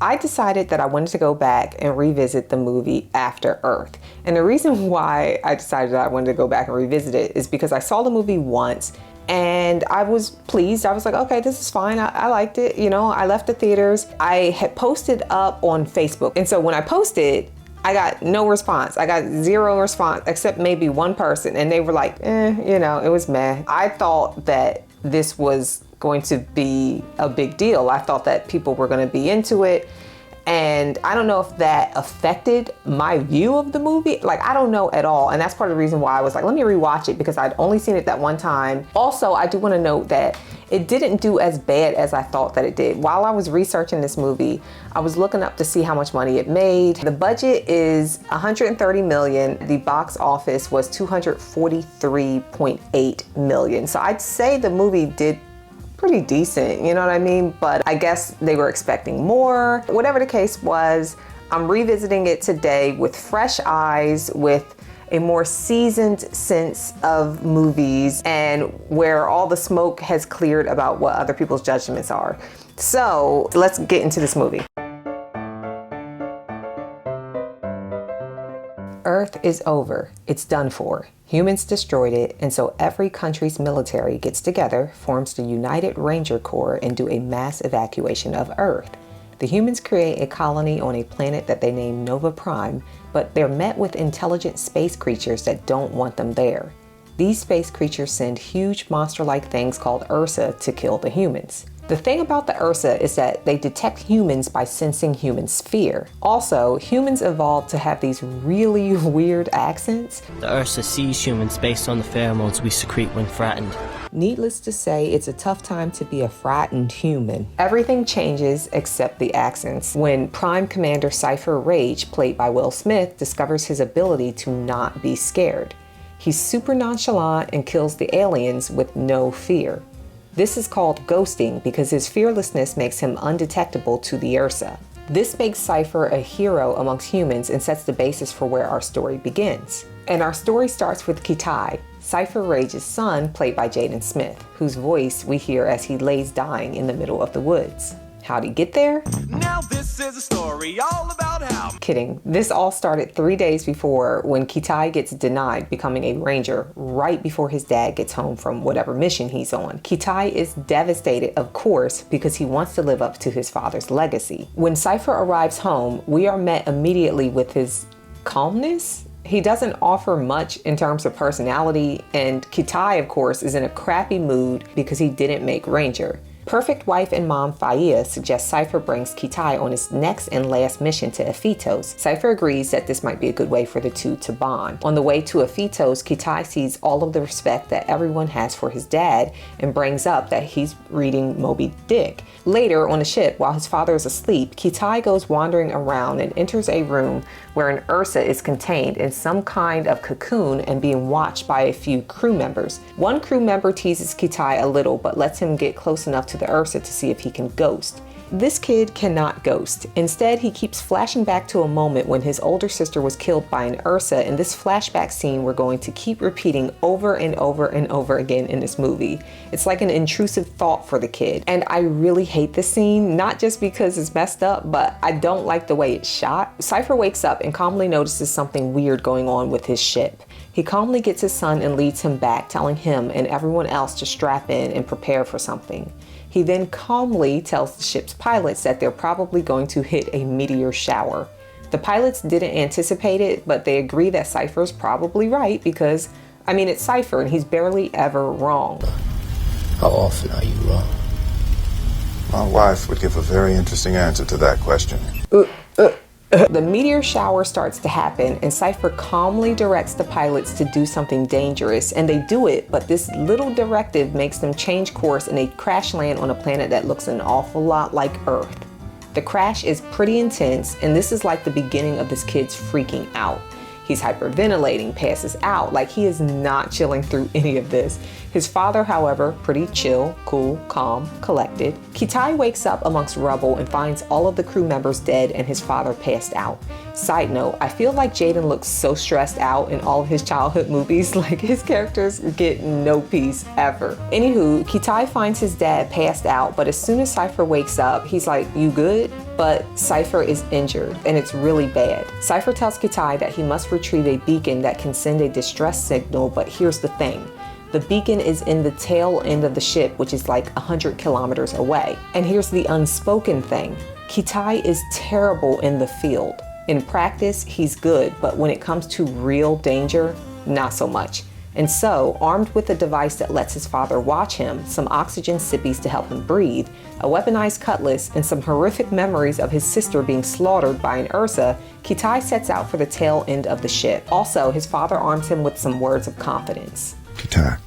I decided that I wanted to go back and revisit the movie After Earth. And the reason why I decided that I wanted to go back and revisit it is because I saw the movie once and I was pleased. I was like, okay, this is fine. I liked it. You know, I left the theaters. I had posted up on Facebook. And so when I posted, I got no response. I got zero response except maybe one person. And they were like, you know, it was meh. I thought that this was going to be a big deal. I thought that people were going to be into it. And I don't know if that affected my view of the movie. Like, I don't know at all. And that's part of the reason why I was like, let me rewatch it, because I'd only seen it that one time. Also, I do want to note that it didn't do as bad as I thought that it did. While I was researching this movie, I was looking up to see how much money it made. The budget is $130 million. The box office was $243.8 million. So I'd say the movie did pretty decent, you know what I mean? But I guess they were expecting more. Whatever the case was, I'm revisiting it today with fresh eyes, with a more seasoned sense of movies, and where all the smoke has cleared about what other people's judgments are. So let's get into this movie. Earth is over. It's done for. Humans destroyed it, and so every country's military gets together, forms the United Ranger Corps, and do a mass evacuation of Earth. The humans create a colony on a planet that they name Nova Prime, but they're met with intelligent space creatures that don't want them there. These space creatures send huge monster-like things called Ursa to kill the humans. The thing about the Ursa is that they detect humans by sensing humans' fear. Also, humans evolved to have these really weird accents. The Ursa sees humans based on the pheromones we secrete when frightened. Needless to say, it's a tough time to be a frightened human. Everything changes except the accents when Prime Commander Cypher Rage, played by Will Smith, discovers his ability to not be scared. He's super nonchalant and kills the aliens with no fear. This is called ghosting because his fearlessness makes him undetectable to the Ursa. This makes Cypher a hero amongst humans and sets the basis for where our story begins. And our story starts with Kitai, Cypher Rage's son, played by Jaden Smith, whose voice we hear as he lays dying in the middle of the woods. How'd he get there? Now this is a story all about how. Kidding. This all started 3 days before, when Kitai gets denied becoming a ranger right before his dad gets home from whatever mission he's on. Kitai is devastated, of course, because he wants to live up to his father's legacy. When Cypher arrives home, we are met immediately with his calmness. He doesn't offer much in terms of personality, and Kitai, of course, is in a crappy mood because he didn't make ranger. Perfect wife and mom Faia suggests Cypher brings Kitai on his next and last mission to Ephetos. Cypher agrees that this might be a good way for the two to bond. On the way to Ephetos, Kitai sees all of the respect that everyone has for his dad and brings up that he's reading Moby Dick. Later, on the ship, while his father is asleep, Kitai goes wandering around and enters a room where an Ursa is contained in some kind of cocoon and being watched by a few crew members. One crew member teases Kitai a little but lets him get close enough to the Ursa to see if he can ghost. This kid cannot ghost. Instead, he keeps flashing back to a moment when his older sister was killed by an Ursa, and this flashback scene we're going to keep repeating over and over and over again in this movie. It's like an intrusive thought for the kid, and I really hate this scene, not just because it's messed up, but I don't like the way it's shot. Cypher wakes up and calmly notices something weird going on with his ship. He calmly gets his son and leads him back, telling him and everyone else to strap in and prepare for something. He then calmly tells the ship's pilots that they're probably going to hit a meteor shower. The pilots didn't anticipate it, but they agree that Cypher's probably right because, I mean, it's Cypher and he's barely ever wrong. How often are you wrong? My wife would give a very interesting answer to that question. The meteor shower starts to happen and Cypher calmly directs the pilots to do something dangerous, and they do it, but this little directive makes them change course and they crash land on a planet that looks an awful lot like Earth. The crash is pretty intense, and this is like the beginning of this kid's freaking out. He's hyperventilating, passes out, like he is not chilling through any of this. His father, however, pretty chill, cool, calm, collected. Kitai wakes up amongst rubble and finds all of the crew members dead and his father passed out. Side note, I feel like Jaden looks so stressed out in all of his childhood movies, like his characters get no peace ever. Anywho, Kitai finds his dad passed out, but as soon as Cypher wakes up, he's like, "You good?" But Cypher is injured and it's really bad. Cypher tells Kitai that he must retrieve a beacon that can send a distress signal, but here's the thing. The beacon is in the tail end of the ship, which is like 100 kilometers away. And here's the unspoken thing. Kitai is terrible in the field. In practice, he's good, but when it comes to real danger, not so much. And so, armed with a device that lets his father watch him, some oxygen sippies to help him breathe, a weaponized cutlass, and some horrific memories of his sister being slaughtered by an Ursa, Kitai sets out for the tail end of the ship. Also, his father arms him with some words of confidence. Kitai,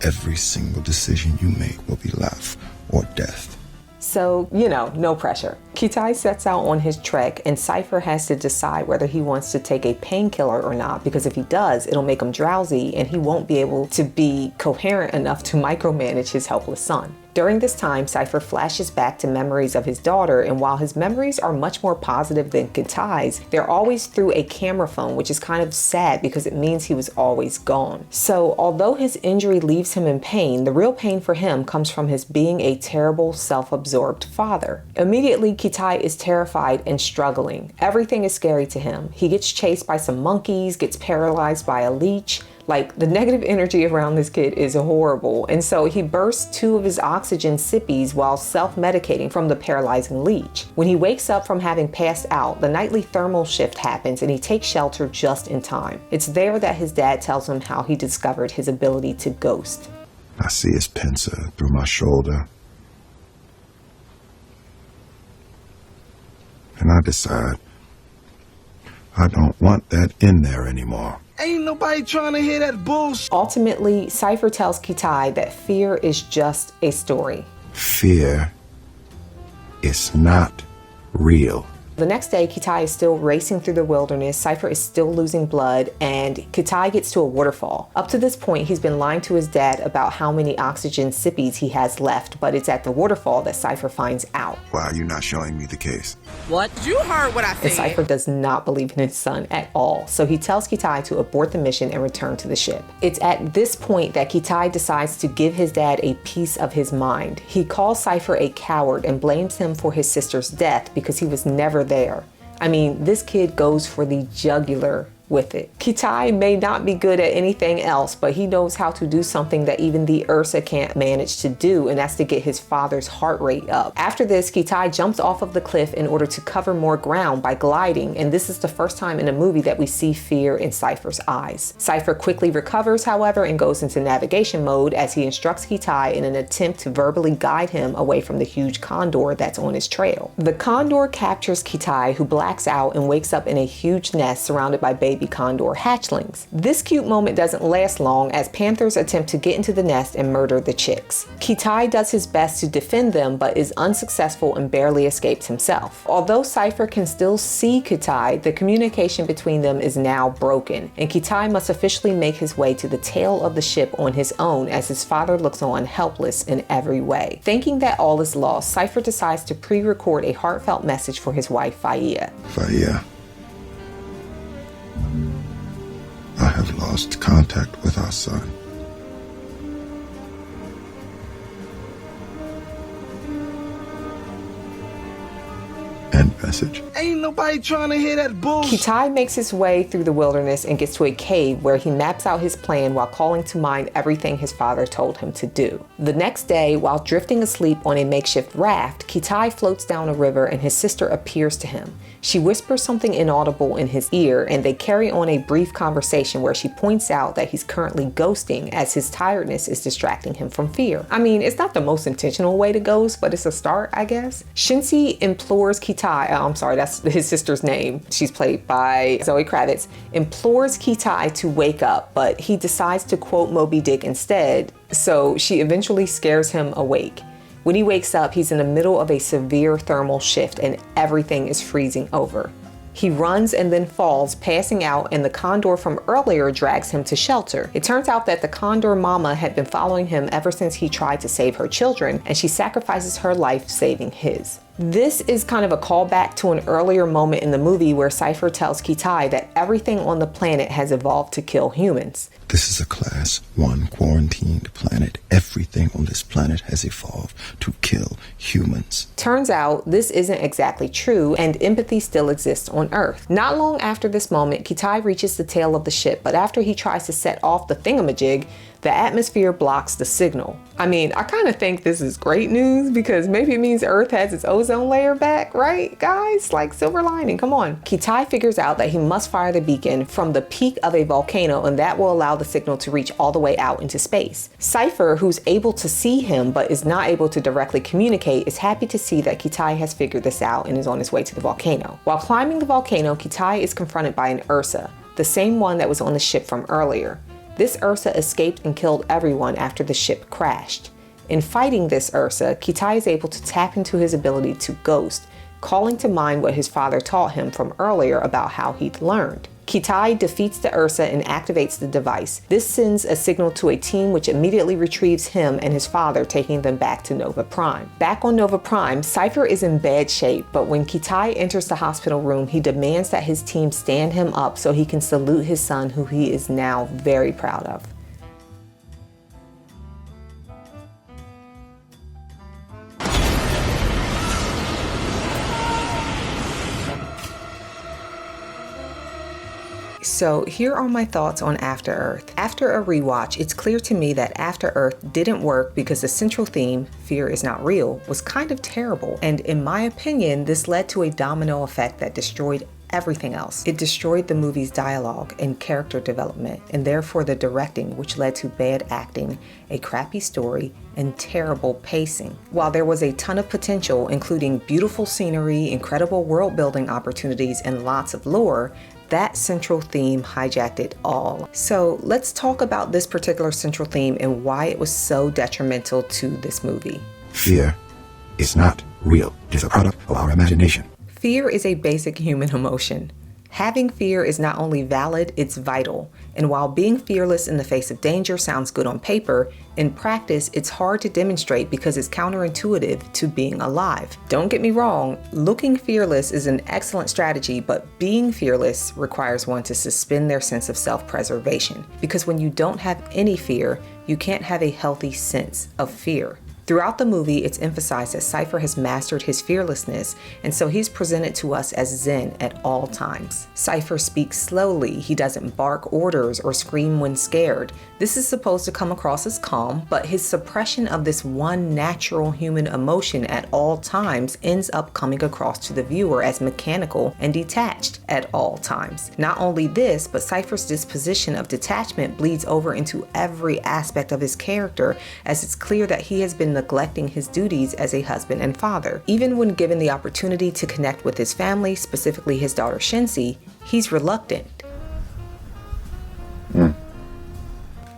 every single decision you make will be life or death. So, no pressure. Kitai sets out on his trek and Cypher has to decide whether he wants to take a painkiller or not, because if he does, it'll make him drowsy and he won't be able to be coherent enough to micromanage his helpless son. During this time, Cypher flashes back to memories of his daughter, and while his memories are much more positive than Kitai's, they're always through a camera phone, which is kind of sad because it means he was always gone. So, although his injury leaves him in pain, the real pain for him comes from his being a terrible, self-absorbed father. Immediately, Kitai is terrified and struggling. Everything is scary to him. He gets chased by some monkeys, gets paralyzed by a leech. Like, the negative energy around this kid is horrible. And so he bursts 2 of his oxygen sippies while self-medicating from the paralyzing leech. When he wakes up from having passed out, the nightly thermal shift happens and he takes shelter just in time. It's there that his dad tells him how he discovered his ability to ghost. I see his pincer through my shoulder, and I decide I don't want that in there anymore. Ain't nobody trying to hear that bullshit. Ultimately, Cypher tells Kitai that fear is just a story. Fear is not real. The next day, Kitai is still racing through the wilderness, Cypher is still losing blood, and Kitai gets to a waterfall. Up to this point, he's been lying to his dad about how many oxygen sippies he has left, but it's at the waterfall that Cypher finds out. Why are you not showing me the case? What? You heard what I said. And Cypher does not believe in his son at all, so he tells Kitai to abort the mission and return to the ship. It's at this point that Kitai decides to give his dad a piece of his mind. He calls Cypher a coward and blames him for his sister's death because he was never there. I mean, this kid goes for the jugular with it. Kitai may not be good at anything else, but he knows how to do something that even the Ursa can't manage to do, and that's to get his father's heart rate up. After this, Kitai jumps off of the cliff in order to cover more ground by gliding, and this is the first time in a movie that we see fear in Cypher's eyes. Cypher quickly recovers, however, and goes into navigation mode as he instructs Kitai in an attempt to verbally guide him away from the huge condor that's on his trail. The condor captures Kitai, who blacks out and wakes up in a huge nest surrounded by baby condor hatchlings. This cute moment doesn't last long as panthers attempt to get into the nest and murder the chicks. Kitai does his best to defend them but is unsuccessful and barely escapes himself. Although Cypher can still see Kitai, the communication between them is now broken, and Kitai must officially make his way to the tail of the ship on his own as his father looks on helpless in every way. Thinking that all is lost, Cypher decides to pre-record a heartfelt message for his wife, Faia. Faia, I have lost contact with our son. End message. Ain't nobody trying to hear that bullshit. Kitai makes his way through the wilderness and gets to a cave where he maps out his plan while calling to mind everything his father told him to do. The next day, while drifting asleep on a makeshift raft, Kitai floats down a river and his sister appears to him. She whispers something inaudible in his ear and they carry on a brief conversation where she points out that he's currently ghosting as his tiredness is distracting him from fear. I mean, it's not the most intentional way to ghost, but it's a start, I guess. Shinsi implores Kitai, I'm sorry, that's his sister's name. She's played by Zoe Kravitz, implores Kitai to wake up, but he decides to quote Moby Dick instead, so she eventually scares him awake. When he wakes up, he's in the middle of a severe thermal shift and everything is freezing over. He runs and then falls, passing out, and the condor from earlier drags him to shelter. It turns out that the condor mama had been following him ever since he tried to save her children, and she sacrifices her life saving his. This is kind of a callback to an earlier moment in the movie where Cypher tells Kitai that everything on the planet has evolved to kill humans. This is a Class 1 quarantined planet. Everything on this planet has evolved to kill humans. Turns out this isn't exactly true, and empathy still exists on Earth. Not long after this moment, Kitai reaches the tail of the ship, but after he tries to set off the thingamajig, the atmosphere blocks the signal. I mean, I kind of think this is great news because maybe it means Earth has its ozone layer back, right, guys? Like silver lining, come on. Kitai figures out that he must fire the beacon from the peak of a volcano, and that will allow the signal to reach all the way out into space. Cypher, who's able to see him but is not able to directly communicate, is happy to see that Kitai has figured this out and is on his way to the volcano. While climbing the volcano, Kitai is confronted by an Ursa, the same one that was on the ship from earlier. This Ursa escaped and killed everyone after the ship crashed. In fighting this Ursa, Kitai is able to tap into his ability to ghost, calling to mind what his father taught him from earlier about how he'd learned. Kitai defeats the Ursa and activates the device. This sends a signal to a team which immediately retrieves him and his father, taking them back to Nova Prime. Back on Nova Prime, Cypher is in bad shape, but when Kitai enters the hospital room, he demands that his team stand him up so he can salute his son, who he is now very proud of. So here are my thoughts on After Earth. After a rewatch, it's clear to me that After Earth didn't work because the central theme, fear is not real, was kind of terrible. And in my opinion, this led to a domino effect that destroyed everything else. It destroyed the movie's dialogue and character development, and therefore the directing, which led to bad acting, a crappy story, and terrible pacing. While there was a ton of potential, including beautiful scenery, incredible world building opportunities, and lots of lore, that central theme hijacked it all. So let's talk about this particular central theme and why it was so detrimental to this movie. Fear is not real. It is a product of our imagination. Fear is a basic human emotion. Having fear is not only valid, it's vital. And while being fearless in the face of danger sounds good on paper, in practice, it's hard to demonstrate because it's counterintuitive to being alive. Don't get me wrong, looking fearless is an excellent strategy, but being fearless requires one to suspend their sense of self-preservation. Because when you don't have any fear, you can't have a healthy sense of fear. Throughout the movie, it's emphasized that Cypher has mastered his fearlessness, and so he's presented to us as Zen at all times. Cypher speaks slowly, he doesn't bark orders or scream when scared. This is supposed to come across as calm, but his suppression of this one natural human emotion at all times ends up coming across to the viewer as mechanical and detached at all times. Not only this, but Cypher's disposition of detachment bleeds over into every aspect of his character, as it's clear that he has been neglecting his duties as a husband and father. Even when given the opportunity to connect with his family, specifically his daughter Shinsi, he's reluctant.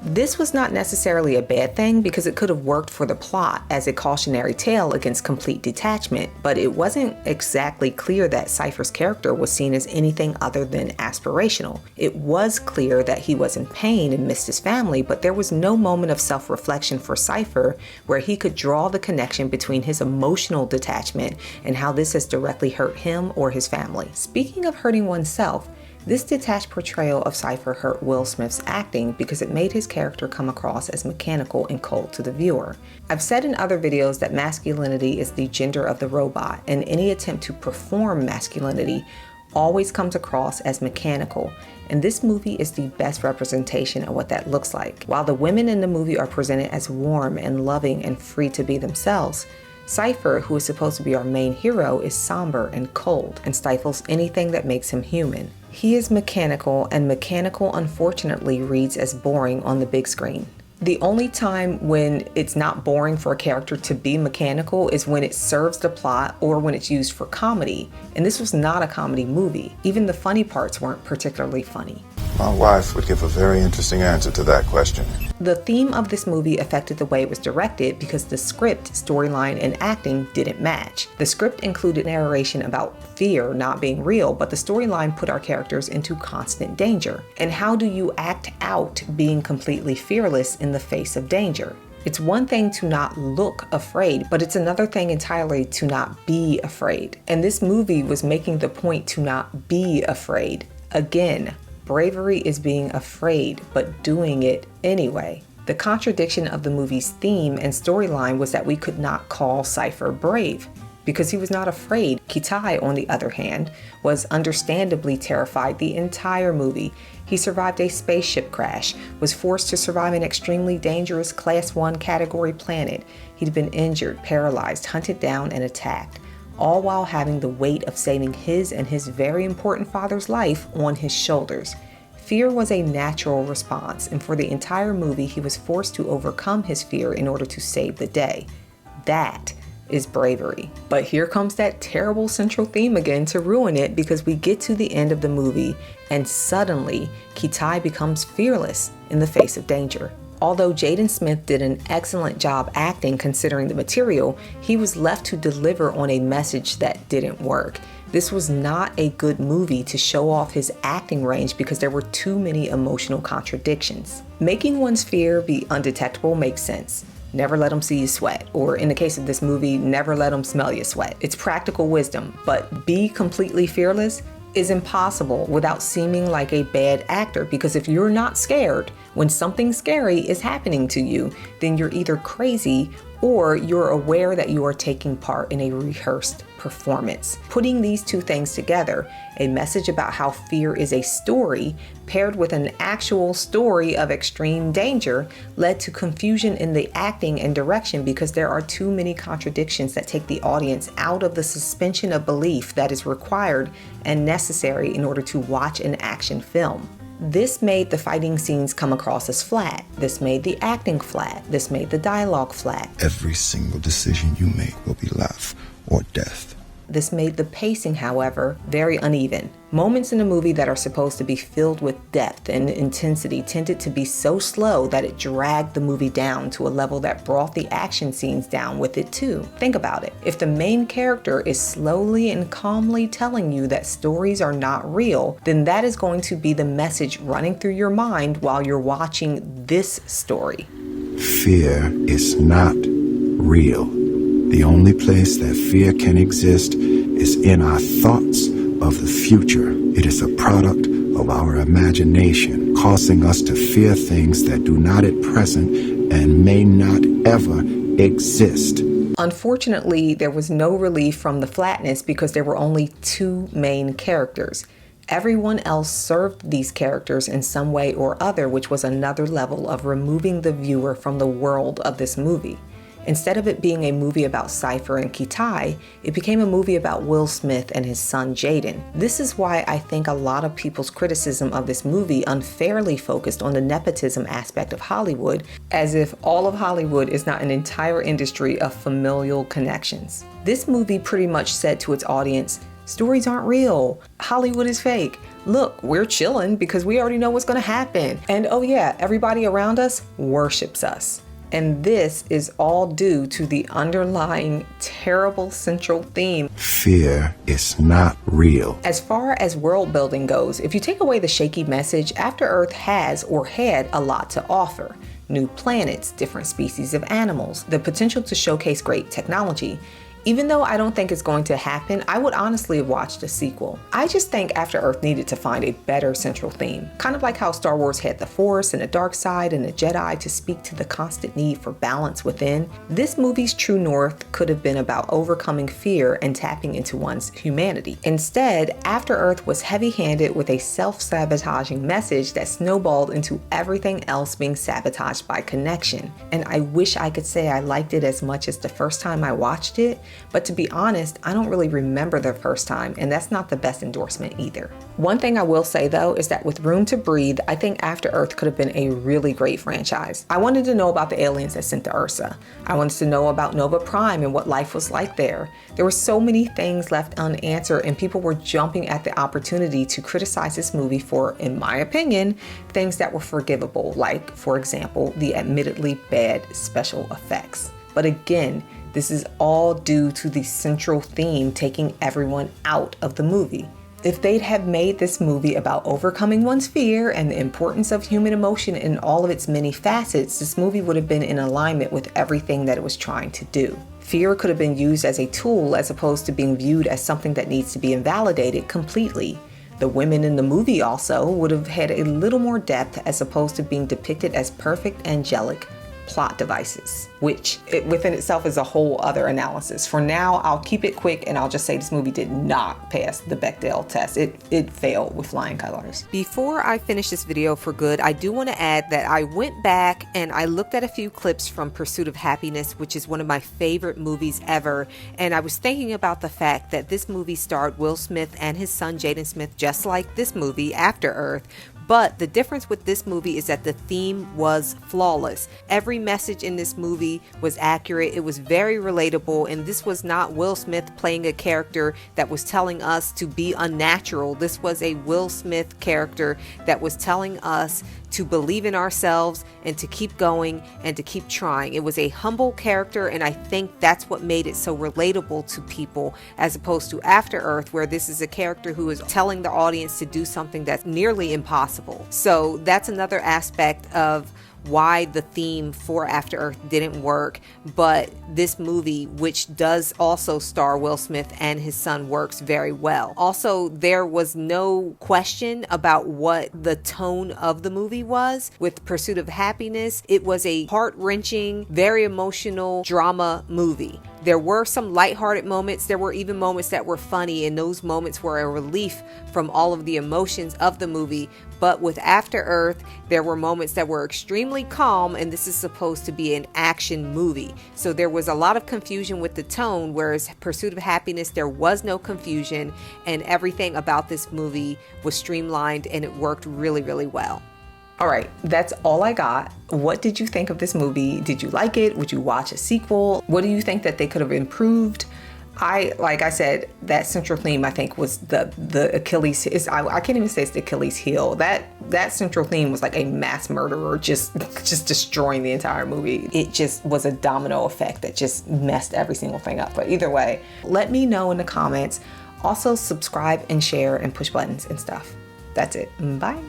This was not necessarily a bad thing because it could have worked for the plot as a cautionary tale against complete detachment, but it wasn't exactly clear that Cypher's character was seen as anything other than aspirational. It was clear that he was in pain and missed his family, but there was no moment of self-reflection for Cypher where he could draw the connection between his emotional detachment and how this has directly hurt him or his family. Speaking of hurting oneself, this detached portrayal of Cypher hurt Will Smith's acting because it made his character come across as mechanical and cold to the viewer. I've said in other videos that masculinity is the gender of the robot, and any attempt to perform masculinity always comes across as mechanical, and this movie is the best representation of what that looks like. While the women in the movie are presented as warm and loving and free to be themselves, Cypher, who is supposed to be our main hero, is somber and cold and stifles anything that makes him human. He is mechanical, and mechanical unfortunately reads as boring on the big screen. The only time when it's not boring for a character to be mechanical is when it serves the plot or when it's used for comedy, and this was not a comedy movie. Even the funny parts weren't particularly funny. My wife would give a very interesting answer to that question. The theme of this movie affected the way it was directed because the script, storyline, and acting didn't match. The script included narration about fear not being real, but the storyline put our characters into constant danger. And how do you act out being completely fearless in the face of danger? It's one thing to not look afraid, but it's another thing entirely to not be afraid. And this movie was making the point to not be afraid. Again, bravery is being afraid, but doing it anyway. The contradiction of the movie's theme and storyline was that we could not call Cypher brave, because he was not afraid. Kitai, on the other hand, was understandably terrified the entire movie. He survived a spaceship crash, was forced to survive an extremely dangerous Class 1 category planet. He'd been injured, paralyzed, hunted down, and attacked, all while having the weight of saving his and his very important father's life on his shoulders. Fear was a natural response, and for the entire movie, he was forced to overcome his fear in order to save the day. That is bravery. But here comes that terrible central theme again to ruin it, because we get to the end of the movie and suddenly Kitai becomes fearless in the face of danger. Although Jaden Smith did an excellent job acting considering the material, he was left to deliver on a message that didn't work. This was not a good movie to show off his acting range because there were too many emotional contradictions. Making one's fear be undetectable makes sense. Never let them see you sweat, or in the case of this movie, never let them smell you sweat. It's practical wisdom, but be completely fearless is impossible without seeming like a bad actor, because if you're not scared when something scary is happening to you, then you're either crazy or you're aware that you are taking part in a rehearsed performance. Putting these two things together, a message about how fear is a story paired with an actual story of extreme danger, led to confusion in the acting and direction because there are too many contradictions that take the audience out of the suspension of belief that is required and necessary in order to watch an action film. This made the fighting scenes come across as flat. This made the acting flat. This made the dialogue flat. Every single decision you make will be life or death. This made the pacing, however, very uneven. Moments in the movie that are supposed to be filled with depth and intensity tended to be so slow that it dragged the movie down to a level that brought the action scenes down with it too. Think about it. If the main character is slowly and calmly telling you that stories are not real, then that is going to be the message running through your mind while you're watching this story. Fear is not real. The only place that fear can exist is in our thoughts of the future. It is a product of our imagination, causing us to fear things that do not at present and may not ever exist. Unfortunately, there was no relief from the flatness because there were only two main characters. Everyone else served these characters in some way or other, which was another level of removing the viewer from the world of this movie. Instead of it being a movie about Cypher and Kitai, it became a movie about Will Smith and his son Jaden. This is why I think a lot of people's criticism of this movie unfairly focused on the nepotism aspect of Hollywood, as if all of Hollywood is not an entire industry of familial connections. This movie pretty much said to its audience, stories aren't real. Hollywood is fake. Look, we're chilling because we already know what's going to happen. And oh yeah, everybody around us worships us. And this is all due to the underlying terrible central theme. Fear is not real. As far as world building goes, if you take away the shaky message, After Earth has or had a lot to offer. New planets, different species of animals, the potential to showcase great technology. Even though I don't think it's going to happen, I would honestly have watched a sequel. I just think After Earth needed to find a better central theme. Kind of like how Star Wars had the Force and the dark side and the Jedi to speak to the constant need for balance within. This movie's true north could have been about overcoming fear and tapping into one's humanity. Instead, After Earth was heavy-handed with a self-sabotaging message that snowballed into everything else being sabotaged by connection. And I wish I could say I liked it as much as the first time I watched it, But to be honest, I don't really remember the first time, and that's not the best endorsement either. One thing I will say though is that with Room to Breathe, I think After Earth could have been a really great franchise. I wanted to know about the aliens that sent to Ursa. I wanted to know about Nova Prime and what life was like there. There were so many things left unanswered, and people were jumping at the opportunity to criticize this movie for, in my opinion, things that were forgivable, like, for example, the admittedly bad special effects. But again, this is all due to the central theme taking everyone out of the movie. If they'd have made this movie about overcoming one's fear and the importance of human emotion in all of its many facets, this movie would have been in alignment with everything that it was trying to do. Fear could have been used as a tool as opposed to being viewed as something that needs to be invalidated completely. The women in the movie also would have had a little more depth as opposed to being depicted as perfect, angelic plot devices, which within itself is a whole other analysis. For now, I'll keep it quick and I'll just say this movie did not pass the Bechdel test. It failed with flying colors. Before I finish this video for good, I do want to add that I went back and I looked at a few clips from Pursuit of Happiness, which is one of my favorite movies ever, and I was thinking about the fact that this movie starred Will Smith and his son Jaden Smith, just like this movie, After Earth. But the difference with this movie is that the theme was flawless. Every message in this movie was accurate. It was very relatable. And this was not Will Smith playing a character that was telling us to be unnatural. This was a Will Smith character that was telling us to believe in ourselves and to keep going and to keep trying. It was a humble character, and I think that's what made it so relatable to people, as opposed to After Earth, where this is a character who is telling the audience to do something that's nearly impossible. So that's another aspect of why the theme for After Earth didn't work, but this movie, which does also star Will Smith and his son, works very well. Also, there was no question about what the tone of the movie was. With Pursuit of Happiness, it was a heart-wrenching, very emotional drama movie. There were some lighthearted moments. There were even moments that were funny, and those moments were a relief from all of the emotions of the movie. But with After Earth, there were moments that were extremely calm, and this is supposed to be an action movie. So there was a lot of confusion with the tone, whereas Pursuit of Happiness, there was no confusion, and everything about this movie was streamlined, and it worked really, really well. All right, that's all I got. What did you think of this movie? Did you like it? Would you watch a sequel? What do you think that they could have improved? Like I said, that central theme, I think, was the Achilles. I can't even say it's the Achilles heel. That central theme was like a mass murderer just destroying the entire movie. It just was a domino effect that just messed every single thing up. But either way, let me know in the comments. Also, subscribe and share and push buttons and stuff. That's it. Bye.